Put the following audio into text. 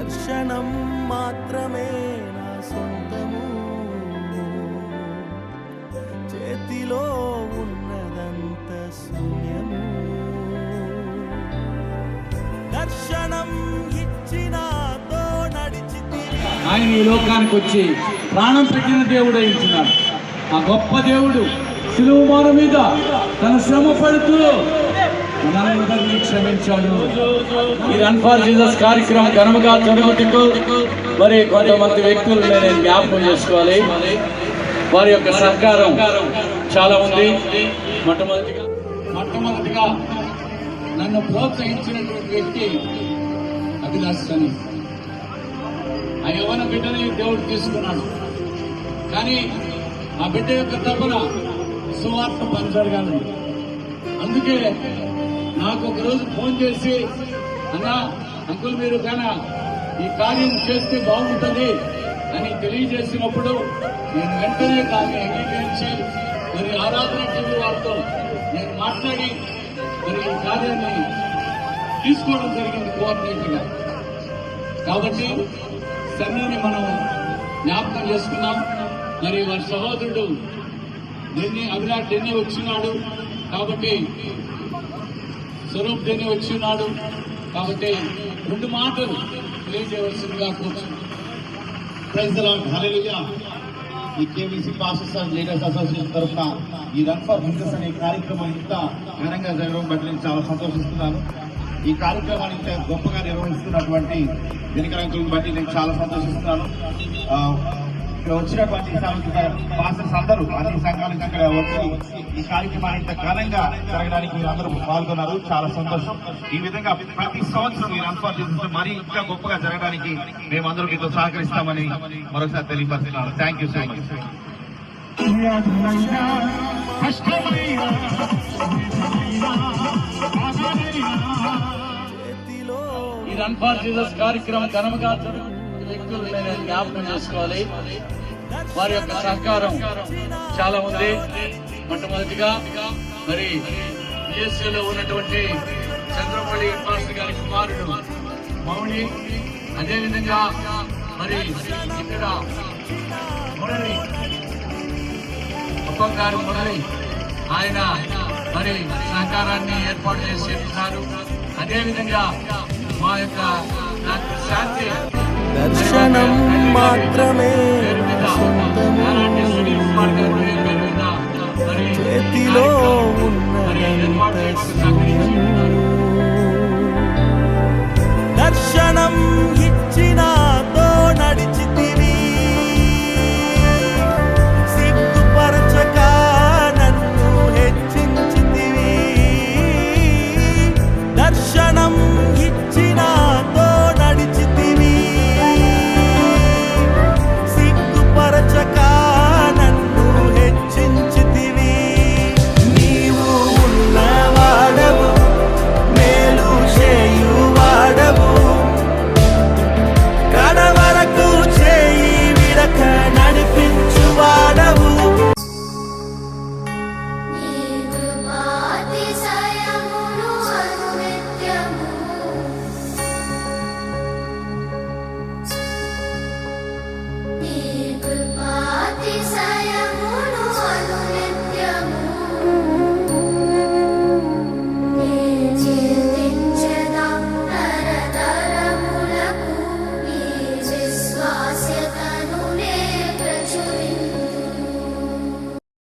దర్శనం మాత్రమే నా సొంతము, చేతిలో ఉన్నదంత శూన్యము. దర్శనం ఇచ్చినాతో నడిచి ఆయన ఈ లోకానికి వచ్చి ప్రాణం పెట్టిన దేవుడు అయించున్నాడు. ఆ గొప్ప దేవుడు శిలువ మారు మీద తన శ్రమ పడుతూ మనందరినీ క్షమించాడు. ఈ రన్ ఫర్ జీసస్ కార్యక్రమం ఘనముగా జరుగుటకు మరి కొంతమంది వ్యక్తులు నేను జ్ఞాపకం చేసుకోవాలి. వారి యొక్క సహకారం చాలా ఉంది. మొట్టమొదటిగా నన్ను ప్రోత్సహించినటువంటి వ్యక్తి అభిలాష్ అని. ఆ యవ్వన బిడ్డని దేవుడు తీసుకున్నాడు. కానీ ఆ బిడ్డ యొక్క తపన సువార్త పంచడగాను. అందుకే నాకు ఒకరోజు ఫోన్ చేసి, అన్నా అంకుల్ మీరు కానీ ఈ కార్యం చేస్తే బాగుంటుంది అని తెలియజేసినప్పుడు నేను వెంటనే దాన్ని అంగీకరించి మరి ఆరాధన టీవీ వారితో నేను మాట్లాడి మరి ఈ కార్యాన్ని తీసుకోవడం జరిగింది కోఆర్డినేటర్గా. కాబట్టి సన్నీని మనం జ్ఞాపకం చేసుకున్నాం. మరి వారి సహోదరుడు అభిలాష్ డెన్నీ వచ్చినాడు కాబట్టి, స్వరూప్ డెన్నీ వచ్చినాడు కాబట్టి 2 మాటలు తెలియజేయవలసిందిగా కూర్చున్నాం. ప్రైజ్ ది లార్డ్, హల్లెలూయా. ఈ KVC pastors and leaders association తరఫున ఈ రన్ ఫర్ జీసస్ అనే కార్యక్రమం ఇంత ఘనంగా జరగడం బట్టి నేను చాలా సంతోషిస్తున్నాను. ఈ కార్యక్రమాన్ని ఇంత గొప్పగా నిర్వహిస్తున్నటువంటి దినకర్ అంకుల్ని బట్టి నేను చాలా సంతోషిస్తున్నాను. ఇక్కడ వచ్చినటువంటి పాస్టర్స్ అందరూ అన్ని సంఘాల నుంచి ఇక్కడ వచ్చి ఈ కార్యక్రమాన్ని ఇంత ఘనంగా జరగడానికి మీరందరూ పాల్గొన్నారు. చాలా సంతోషం. ఈ విధంగా ప్రతి సంవత్సరం ఈ రన్ ఫర్ జీసస్ మరీ ఇంకా గొప్పగా జరగడానికి మేమందరూ మీతో సహకరిస్తామని మరోసారి తెలియపరుస్తున్నాను. Thank you so much. ఈ రన్ ఫర్ జీసస్ కార్యక్రమం ఘనముగా వ్యక్తులు నేను జ్ఞాపకం చేసుకోవాలి. వారి యొక్క సహకారం చాలా ఉంది. మొట్టమొదటిగా మరి బిఎస్సీలో ఉన్నటువంటి చంద్రపల్లి మాస్టర్ గారి కుమారుడు మౌని, అదేవిధంగా మరి ఇక్కడ మురళి ఒక్కొక్కరు మురళి ఆయన మరి సహకారాన్ని ఏర్పాటు చేసి ఉన్నారు. అదేవిధంగా మా యొక్క డాక్టర్ శాంతి దర్శనం మాత్రమే